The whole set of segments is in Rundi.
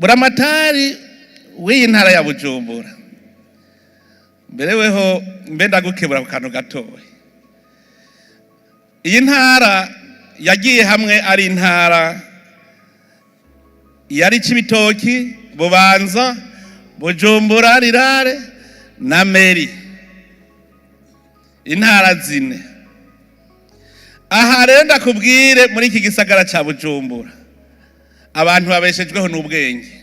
buramatari w'iyi ntara ya Bujumbura mbere weho mbenda gukebura ku kantu gatoya. Iyi ntara yagiye hamwe ari intara yari Cibitoki, Bubanza, Bujumbura Rirare na Meri, intara zine. Aha rero ndakubwire muri iki gisagara ca Bujumbura abantu babeshejweho n'ubwenge.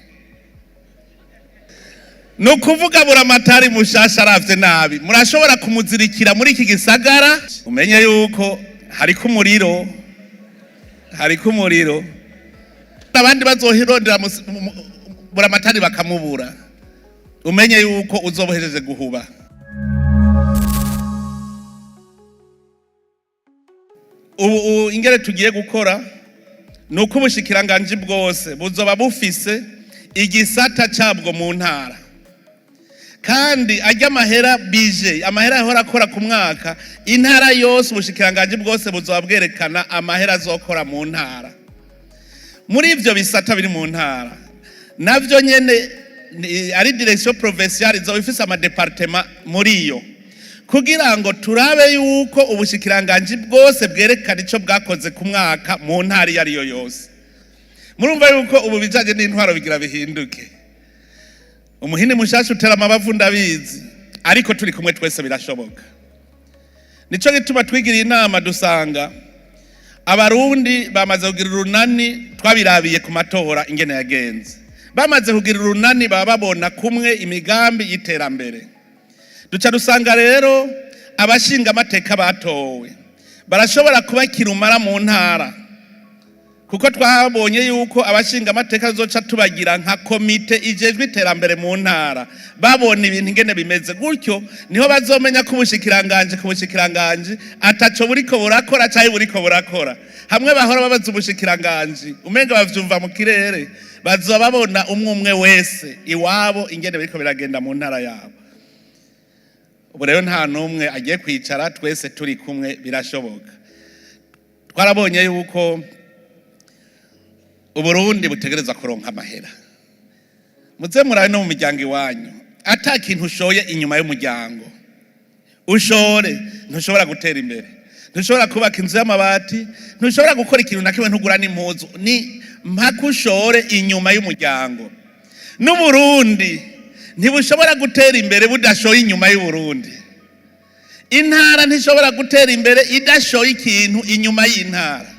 Nukuvuga buramatari mushasha aravye nabi murashobora kumuzirikira muri iki gisagara, umenye yuko hariko umuriro abandi bazohirondera buramatari bakamubura, umenye yuko uzobohejeje guhuba. Ubu ingere tugiye gukora nuko ubushikiranganji bwose buzoba bufise igisata cabwo mu ntara, kandi ajya amahera bije amahera yahora akora ku mwaka, intara yose ubushikiranganji bwose buzoba bwerekana amahera azokora mu ntara. Muri ivyo bisata biri mu ntara navyo nyene ari direction provinciale izoba ifise amadepartement muri yo, kugira ngo turabe yuko ubushikiranganji bwose bwerekana ico bwakoze ku mwaka mu ntara iyo ariyo yose. Murumva yuko ubu bijanye n'intwaro bigira bihinduke. Umuhini mushasha utera amabavu ndabizi, ariko turi kumwe twese birashoboka. Nico gituma twigiriye inama dusanga abarundi bamaze kugira urunani, twabirabiye ku matora ingene yagenze. Bamaze kugira urunani baba babona kumwe imigambi y'iterambere. Duca dusanga rero abashinga amateka batowe barashobora kuba kirumara mu ntara, kuko twabonye yuko abashinga amateka zoca tubagira nka komite ijejwe iterambere mu ntara, babona ibintu ingene bimeze gutyo niho bazomenya ko ubushikiranganje ataco buriko burakora cyangwa buriko burakora. Hamwe bahora babaza ubushikiranganje umenga bavyumva mu kirere, bazoba babona umwe wese iwabo ingene biriko biragenda mu ntara yabo. Ubu rero nta numwe agiye kwicara, twese turi kumwe birashoboka. Twarabonye yuko Uburundi butegereza kuronka amahera. Muze murabe no mu miryango iwanyu, ata kintu ushoye inyuma y'umuryango ushore ntushobora gutera imbere, ntushobora kubaka inzu y'amabati, ntushobora gukora ikintu na kimwe, ntugura n'impuzu, ni mpaka ushore inyuma y'umuryango. N'Uburundi ntibushobora gutera imbere budashoye inyuma y'Uburundi. Intara ntishobora gutera imbere idashoye ikintu inyuma y'intara.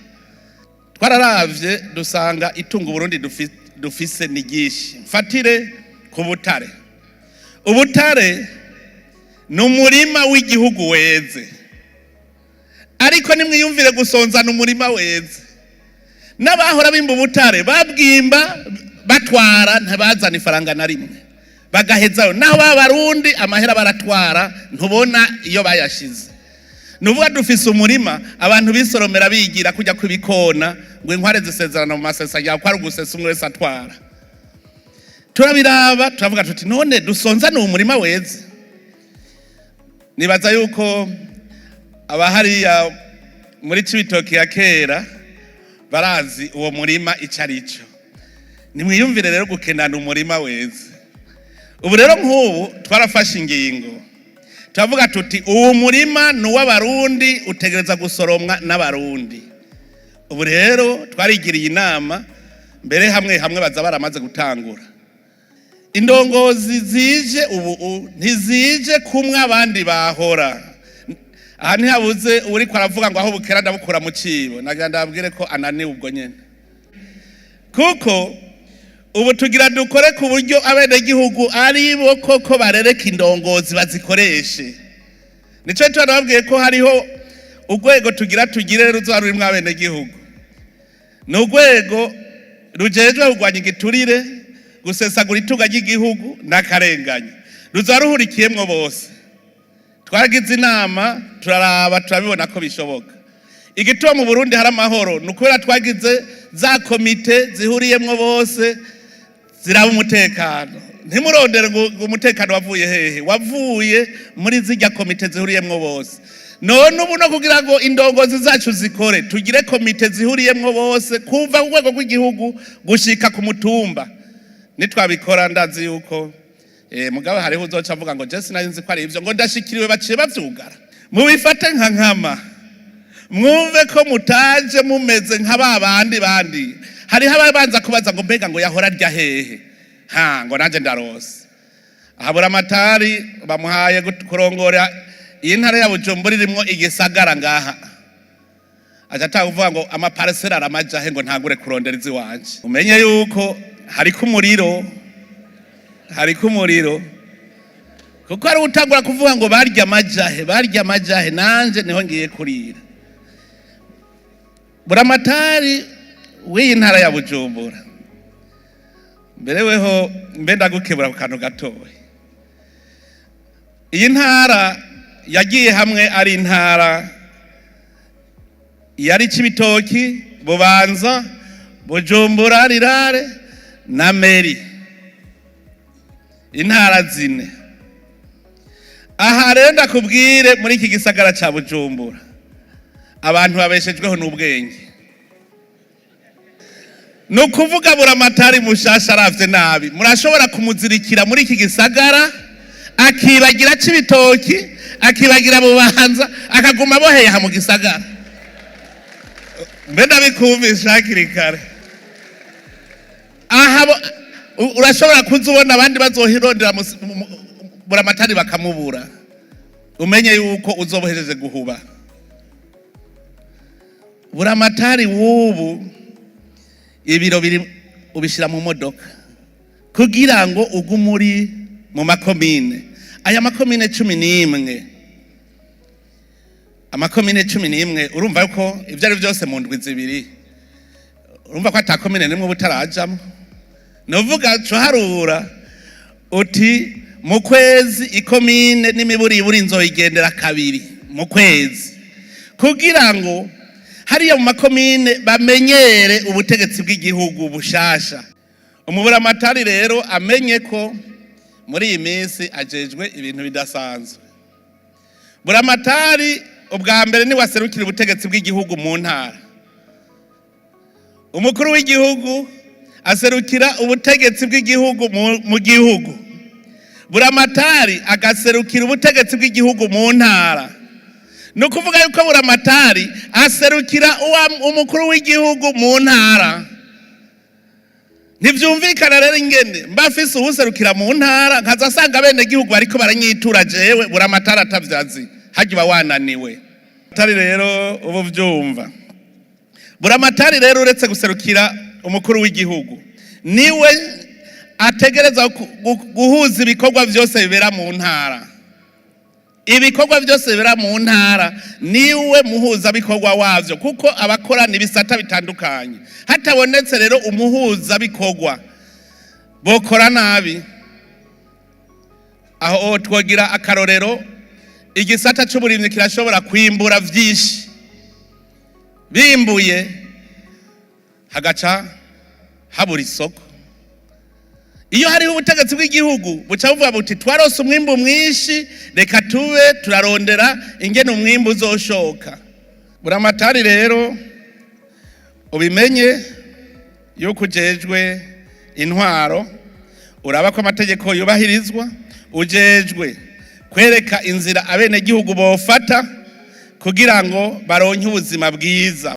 Twararavye dusanga itunga Burundi dufise ni ryinshi. Mfatire ku butare. Ubutare ni umurima w'igihugu weze, ariko nimwiyumvire gusonzana umurima weze. N'abahora bimba ubutare babwimba batwara ntabazana ifaranga na rimwe, bagahezayo. Naho b'Abarundi amahera baratwara ntubona iyo bayashize. Nuvuga dufise umurima abantu bisoromera bigira kujya kubikona ngo inkware zisezerana mu masesa ya kwa rugusesa umwe wese atwara. Turabiraba turavuga tuti none dusonza no umurima weze. Nibaza yuko abahari ya muri Cibitoki ya kera barazi uwo murima icarico. Nimwiyumvire rero gukenana umurima weze. Ubu rero nk'ubu twarafashe ingingo turavuga tuti uwo murima n'uw'Abarundi utegereza gusoromwa n'Abarundi. Ubu rero twarigiriye inama mbere hamwe baza baramaze gutangura. Indongozi zije ubu ntizije kumwe abandi bahora. Aha ntihabuze uri kwaravuga ngo aho bukera ndabukura mu cibo, nagira ndabwire ko ananiwe ubwo nyene. Kuko ubu tugira dukore ku buryo abenegihugu ari bo koko barereka indongozi bazikoreshe. Nico twarababwiye ko hariho urwego tugire ruzoba rurimwo abenegihugu. Ni urwego rujejwe kurwanya igiturire, gusesagura itunga ry'igihugu n'akarengane, ruzoba ruhurikiyemwo bose. Twaragize inama turaraba turabibona ko bishoboka. Igituma mu Burundi hari amahoro nukubera twagize za komite zihuriyemwo bose ziraba umutekano. Ntimurondere ngo umutekano wavuye hehe, wavuye muri zijya komite zihuriyemwo bose. None ubu no kugira ngo indongozi zacu zikore tugire komite zihuriyemwo bose kuva ku rwego rw'igihugu gushika ku mutumba. nitwabikora ndazi yuko mugabo hariho uzoca avuga ngo je sinari nzi ko ari ivyo ngo ndashikiriwe baciye bavyugara. Mubifate nka nkama, mwumve ko mutaje mumeze nka babandi bandi. Hariho ababanza kubaza ngo mbega ngo yahora arya hehe, ngo nanje ndarose. Habura amatari bamuhaye kurongora iyi ntara ya Bujumbura irimwo igisagara ngaha, aja atavuga ngo amaparcelle aramajahe ngo ntagure kurondera izi wanje. Umenye yuko hariko umuriro, kuko ari utangura kuvuga ngo barya amajahe nanje niho ngiye kurira. Buramatari w'iyi ntara ya Bujumbura, mbere weho mbe ndagukebura ku kantu gatoya. Iyi ntara yagiye hamwe ari intara yari Cibitoki, Bubanza, Bujumbura Rirare na Meri, intara zine. Aha rero ndakubwire muri iki gisagara ca Bujumbura abantu babeshejweho n'ubwenge. Nukuvuga Buramatari mushasha aravye nabi, murashobora kumuzirikira muri iki gisagara akibagira Cibitoki, akibagira Bubanza, akaguma boheye ha mu gisagara. Mbe ndabikumvisha hakiri kare. Aha urashobora kuzubona abandi bazohirondera Buramatari bakamubura, umenye yuko uzobohejeje guhuba. Buramatari wubu ibiro biri ubishira mu modoka kugira ngo ugumuri mu makomine. Aya makomine 11, amakomine 11, urumva yuko ivyo ari byose mu ndwi zibiri, urumva ko atakomine nimwe butarajamo. Novuga cyo harura uti mu kwezi ikomine n'imiburiburi inzoyigendera kabiri mu kwezi, kugira ngo hariya mu makomine bamenyere ubutegetsi bw'igihugu bushasha. Umuburamatari rero amenye ko muri iyi minsi ajejwe ibintu bidasanzwe. Buramatari ubwa mbere ni waserukira ubutegetsi bw'igihugu mu ntara. Umukuru w'igihugu aserukira ubutegetsi bw'igihugu mu gihugu. Buramatari agaserukira ubutegetsi bw'igihugu mu ntara. Nukuvuga yuko Buramatari aserukira umukuru w'igihugu mu ntara. Ntivyumvikana rero ingene mbafise uwuserukira mu ntara nkazasanga bene gihugu bariko baranyitura jewe Buramatari atavyazi, hagiba wananiwe. Buramatari rero ubu vyumva. Buramatari rero uretse guserukira umukuru w'igihugu, niwe ategereza guhuza ibikorwa byose bibera mu ntara. Ibikorwa byose bibera mu ntara niwe muhuza bikorwa wavyo, kuko abakorana ibisata bitandukanye. Hatabonetse rero umuhuza bikorwa bokora nabi. Aho twogira akarorero, igisata c'uburimyi kirashobora kwimbura vyinshi, bimbuye hagaca habura isoko. Iyo hariho ubutegetsi bw'igihugu buca buvuga buti twarose umwimbu mwinshi, reka tube turarondera ingene umwimbu uzoshoka. Buramatari rero ubimenye yuko ujejwe intwaro, uraba ko amategeko yubahirizwa, ujejwe kwereka inzira abene gihugu bofata kugira ngo baronke ubuzima bwiza.